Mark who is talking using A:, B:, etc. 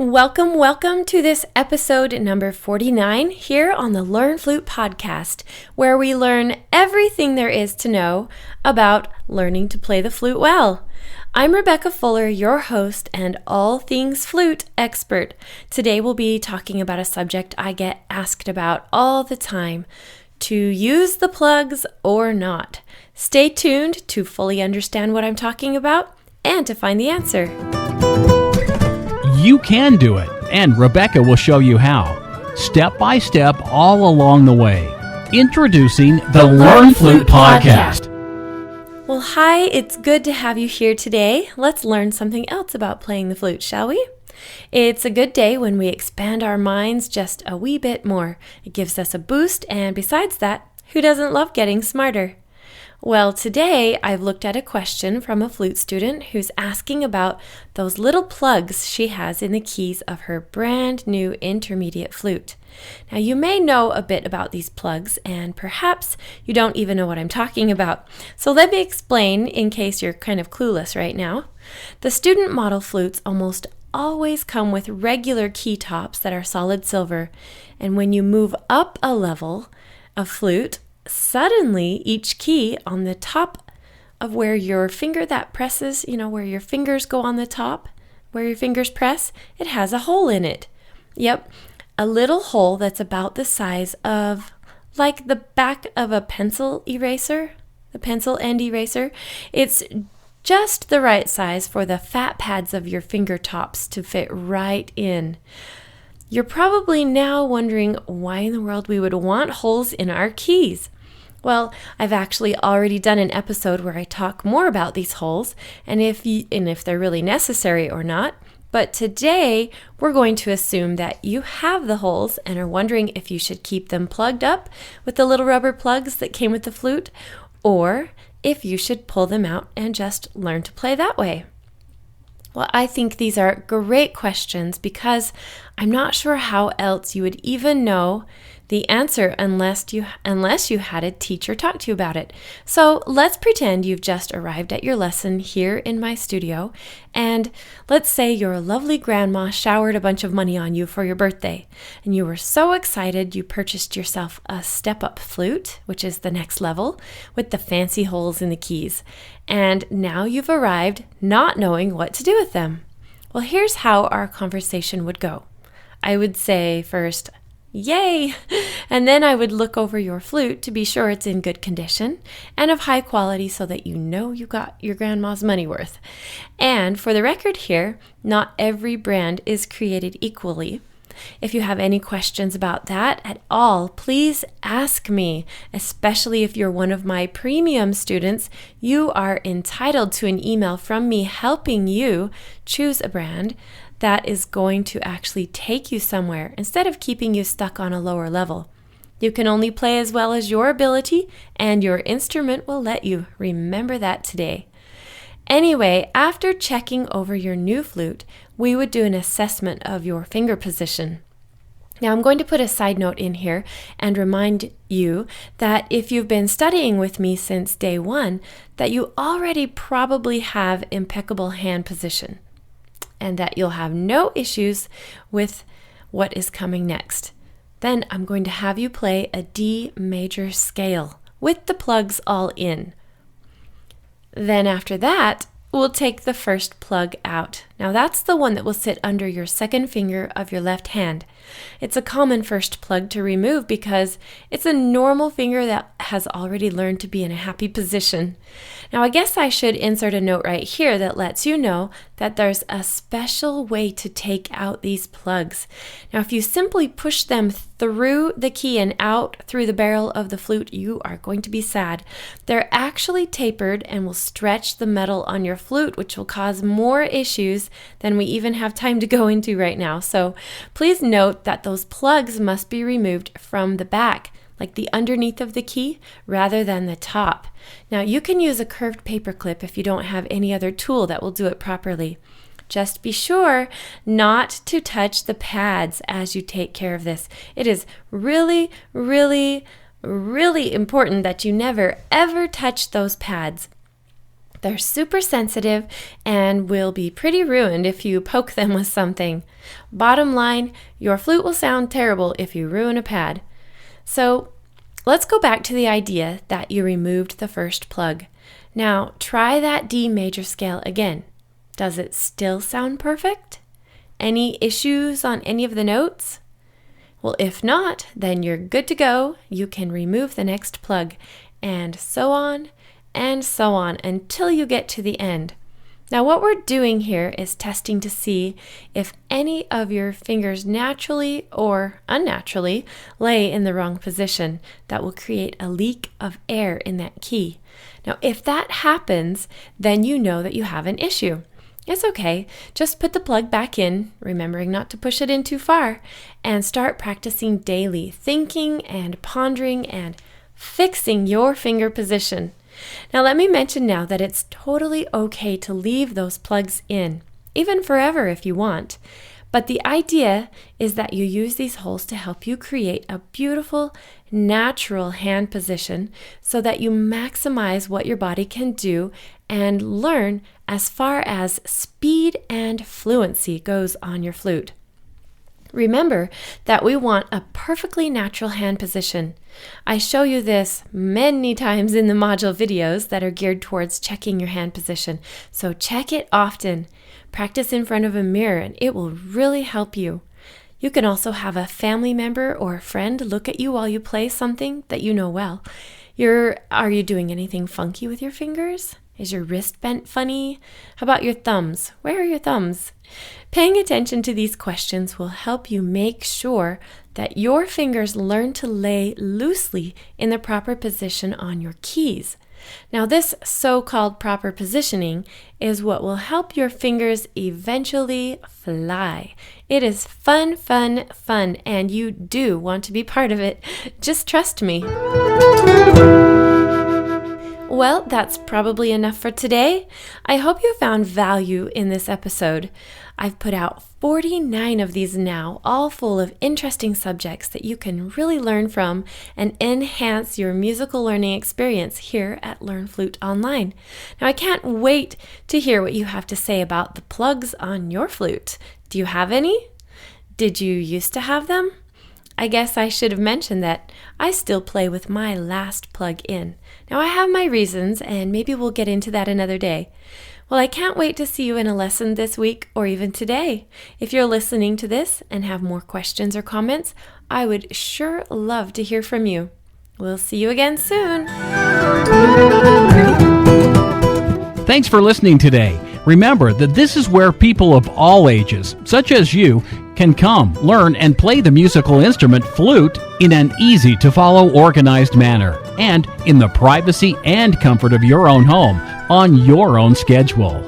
A: Welcome to this episode number 49 here on the Learn Flute podcast, where we learn everything there is to know about learning to play the flute well. I'm Rebecca Fuller, your host and all things flute expert. Today we'll be talking about a subject I get asked about all the time: to use the plugs or not. Stay tuned to fully understand what I'm talking about and to find the answer.
B: You can do it, and Rebecca will show you how, step by step all along the way. Introducing the Learn Flute podcast.
A: Well, hi, it's good to have you here today. Let's learn something else about playing the flute, shall we? It's a good day when we expand our minds just a wee bit more. It gives us a boost, and besides that, who doesn't love getting smarter? Well, today I've looked at a question from a flute student who's asking about those little plugs she has in the keys of her brand new intermediate flute. Now, you may know a bit about these plugs, and perhaps you don't even know what I'm talking about. So let me explain in case you're kind of clueless right now. The student model flutes almost always come with regular key tops that are solid silver, and when you move up a level of flute, suddenly each key on the top of where your finger that presses, where your fingers go on the top, where your fingers press, it has a hole in it. Yep, a little hole that's about the size of like the back of a pencil eraser, the pencil end eraser. It's just the right size for the fat pads of your fingertips to fit right in. You're probably now wondering why in the world we would want holes in our keys. Well, I've actually already done an episode where I talk more about these holes and if they're really necessary or not. But today we're going to assume that you have the holes and are wondering if you should keep them plugged up with the little rubber plugs that came with the flute, or if you should pull them out and just learn to play that way. Well, I think these are great questions because I'm not sure how else you would even know the answer unless you had a teacher talk to you about it. So let's pretend you've just arrived at your lesson here in my studio, and let's say your lovely grandma showered a bunch of money on you for your birthday, and you were so excited you purchased yourself a step-up flute, which is the next level, with the fancy holes in the keys. And now you've arrived not knowing what to do with them. Well, here's how our conversation would go. I would say first, "Yay!" And then I would look over your flute to be sure it's in good condition and of high quality so that you know you got your grandma's money worth. And for the record here, not every brand is created equally. If you have any questions about that at all, please ask me, especially if you're one of my premium students. You are entitled to an email from me helping you choose a brand that is going to actually take you somewhere instead of keeping you stuck on a lower level. You can only play as well as your ability, and your instrument will let you. Remember that today. Anyway, after checking over your new flute, we would do an assessment of your finger position. Now, I'm going to put a side note in here and remind you that if you've been studying with me since day one, that you already probably have impeccable hand position, and that you'll have no issues with what is coming next. Then I'm going to have you play a D major scale with the plugs all in. Then after that, we'll take the first plug out. Now that's the one that will sit under your second finger of your left hand. It's a common first plug to remove because it's a normal finger that has already learned to be in a happy position. Now I guess I should insert a note right here that lets you know that there's a special way to take out these plugs. Now if you simply push them through the key and out through the barrel of the flute, you are going to be sad. They're actually tapered and will stretch the metal on your flute, which will cause more issues than we even have time to go into right now. So please note that those plugs must be removed from the back, like the underneath of the key, rather than the top. Now you can use a curved paper clip if you don't have any other tool that will do it properly. Just be sure not to touch the pads as you take care of this. It is really, really, really important that you never ever touch those pads. They're super sensitive and will be pretty ruined if you poke them with something. Bottom line, your flute will sound terrible if you ruin a pad. So let's go back to the idea that you removed the first plug. Now try that D major scale again. Does it still sound perfect? Any issues on any of the notes? Well, if not, then you're good to go. You can remove the next plug, and so on until you get to the end. Now what we're doing here is testing to see if any of your fingers naturally or unnaturally lay in the wrong position. That will create a leak of air in that key. Now if that happens, then you know that you have an issue. It's okay, just put the plug back in, remembering not to push it in too far, and start practicing daily, thinking and pondering and fixing your finger position. Now let me mention now that it's totally okay to leave those plugs in, even forever if you want. But the idea is that you use these holes to help you create a beautiful, natural hand position so that you maximize what your body can do and learn as far as speed and fluency goes on your flute. Remember that we want a perfectly natural hand position. I show you this many times in the module videos that are geared towards checking your hand position, so check it often. Practice in front of a mirror and it will really help you. You can also have a family member or a friend look at you while you play something that you know well. Are you doing anything funky with your fingers? Is your wrist bent funny? How about your thumbs? Where are your thumbs? Paying attention to these questions will help you make sure that your fingers learn to lay loosely in the proper position on your keys. Now, this so-called proper positioning is what will help your fingers eventually fly. It is fun, and you do want to be part of it. Just trust me. Well, that's probably enough for today. I hope you found value in this episode. I've put out 49 of these now, all full of interesting subjects that you can really learn from and enhance your musical learning experience here at Learn Flute Online. Now, I can't wait to hear what you have to say about the plugs on your flute. Do you have any? Did you used to have them? I guess I should have mentioned that I still play with my last plug in. Now I have my reasons, and maybe we'll get into that another day. Well, I can't wait to see you in a lesson this week or even today. If you're listening to this and have more questions or comments, I would sure love to hear from you. We'll see you again soon.
B: Thanks for listening today. Remember that this is where people of all ages, such as you, can come, learn, and play the musical instrument flute in an easy-to-follow, organized manner, and in the privacy and comfort of your own home, on your own schedule.